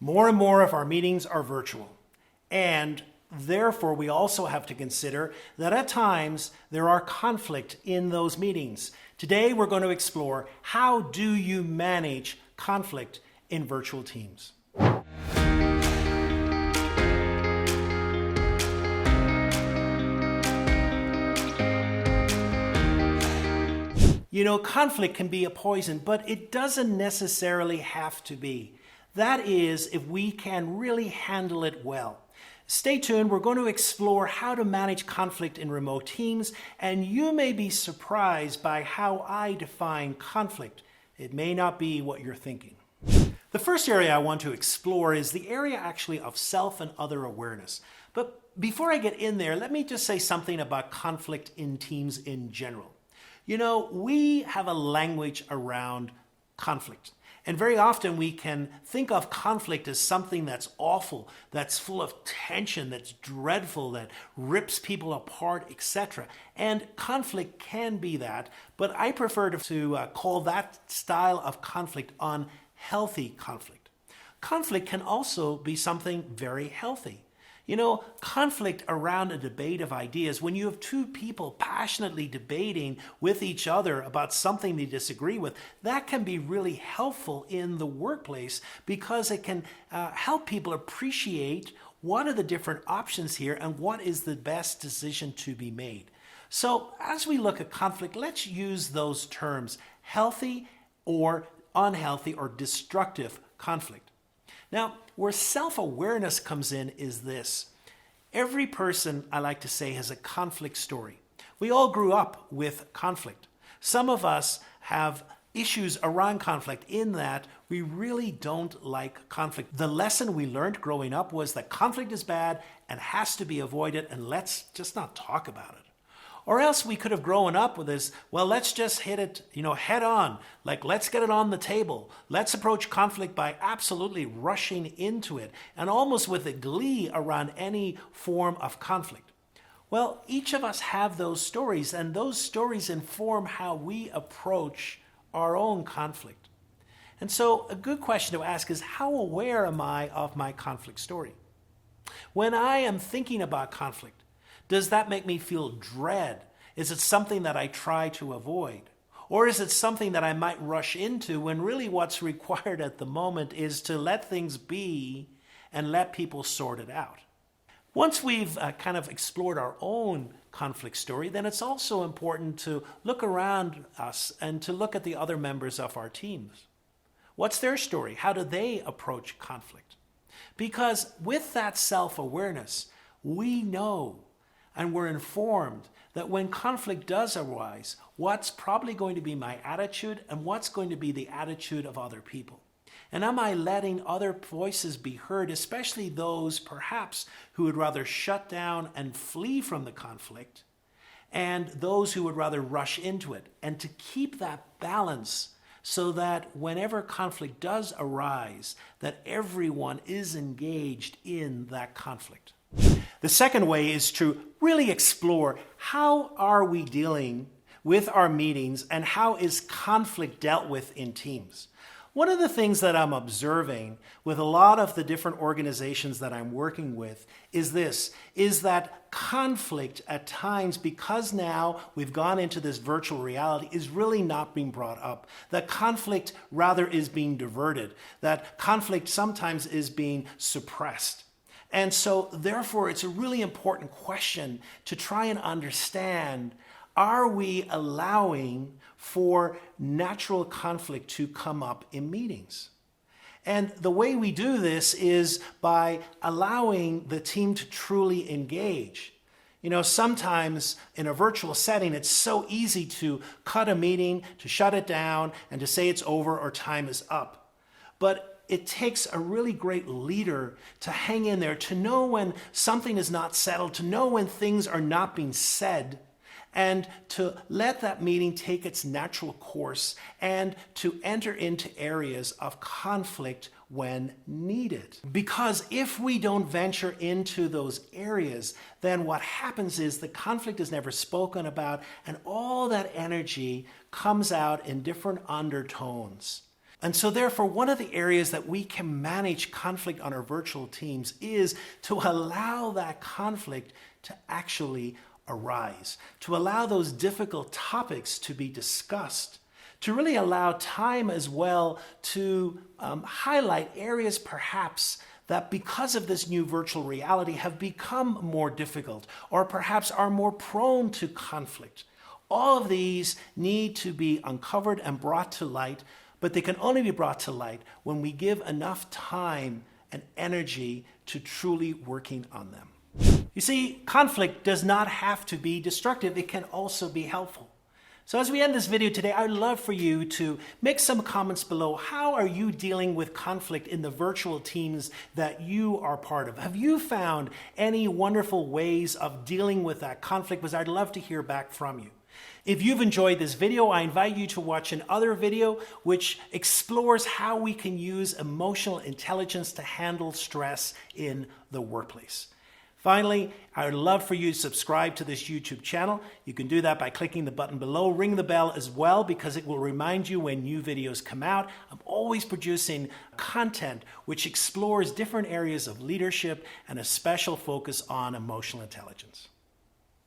More and more of our meetings are virtual, and therefore we also have to consider that at times there are conflict in those meetings. Today we're going to explore how do you manage conflict in virtual teams. You know, conflict can be a poison, but it doesn't necessarily have to be. That is, if we can really handle it well. Stay tuned, we're going to explore how to manage conflict in remote teams, and you may be surprised by how I define conflict. It may not be what you're thinking. The first area I want to explore is the area actually of self and other awareness. But before I get in there, let me just say something about conflict in teams in general. You know, we have a language around conflict. And very often we can think of conflict as something that's awful, that's full of tension, that's dreadful, that rips people apart, etc. And conflict can be that, but I prefer to call that style of conflict unhealthy conflict. Conflict can also be something very healthy. You know, conflict around a debate of ideas, when you have two people passionately debating with each other about something they disagree with, that can be really helpful in the workplace because it can help people appreciate what are the different options here and what is the best decision to be made. So as we look at conflict, let's use those terms, healthy or unhealthy or destructive conflict. Now, where self-awareness comes in is this. Every person, I like to say, has a conflict story. We all grew up with conflict. Some of us have issues around conflict in that we really don't like conflict. The lesson we learned growing up was that conflict is bad and has to be avoided, and let's just not talk about it. Or else we could have grown up with this, well, let's just hit it, head on. Like, let's get it on the table. Let's approach conflict by absolutely rushing into it and almost with a glee around any form of conflict. Well, each of us have those stories, and those stories inform how we approach our own conflict. And so a good question to ask is, how aware am I of my conflict story? When I am thinking about conflict, does that make me feel dread? Is it something that I try to avoid? Or is it something that I might rush into when really what's required at the moment is to let things be and let people sort it out? Once we've kind of explored our own conflict story, then it's also important to look around us and to look at the other members of our teams. What's their story? How do they approach conflict? Because with that self-awareness, we know and we're informed that when conflict does arise, what's probably going to be my attitude and what's going to be the attitude of other people. And am I letting other voices be heard, especially those perhaps who would rather shut down and flee from the conflict, and those who would rather rush into it, and to keep that balance so that whenever conflict does arise, that everyone is engaged in that conflict. The second way is to really explore how are we dealing with our meetings and how is conflict dealt with in teams. One of the things that I'm observing with a lot of the different organizations that I'm working with is that conflict at times, because now we've gone into this virtual reality, is really not being brought up. That conflict rather is being diverted. That conflict sometimes is being suppressed. And so, therefore, it's a really important question to try and understand, are we allowing for natural conflict to come up in meetings? And the way we do this is by allowing the team to truly engage. You know, sometimes in a virtual setting, it's so easy to cut a meeting, to shut it down, and to say it's over or time is up. But it takes a really great leader to hang in there, to know when something is not settled, to know when things are not being said, and to let that meeting take its natural course and to enter into areas of conflict when needed. Because if we don't venture into those areas, then what happens is the conflict is never spoken about and all that energy comes out in different undertones. And so therefore, one of the areas that we can manage conflict on our virtual teams is to allow that conflict to actually arise, to allow those difficult topics to be discussed, to really allow time as well to highlight areas perhaps that because of this new virtual reality have become more difficult or perhaps are more prone to conflict. All of these need to be uncovered and brought to light, but they can only be brought to light when we give enough time and energy to truly working on them. You see, conflict does not have to be destructive. It can also be helpful. So as we end this video today, I'd love for you to make some comments below. How are you dealing with conflict in the virtual teams that you are part of? Have you found any wonderful ways of dealing with that conflict? Because I'd love to hear back from you. If you've enjoyed this video, I invite you to watch another video which explores how we can use emotional intelligence to handle stress in the workplace. Finally, I would love for you to subscribe to this YouTube channel. You can do that by clicking the button below. Ring the bell as well because it will remind you when new videos come out. I'm always producing content which explores different areas of leadership and a special focus on emotional intelligence.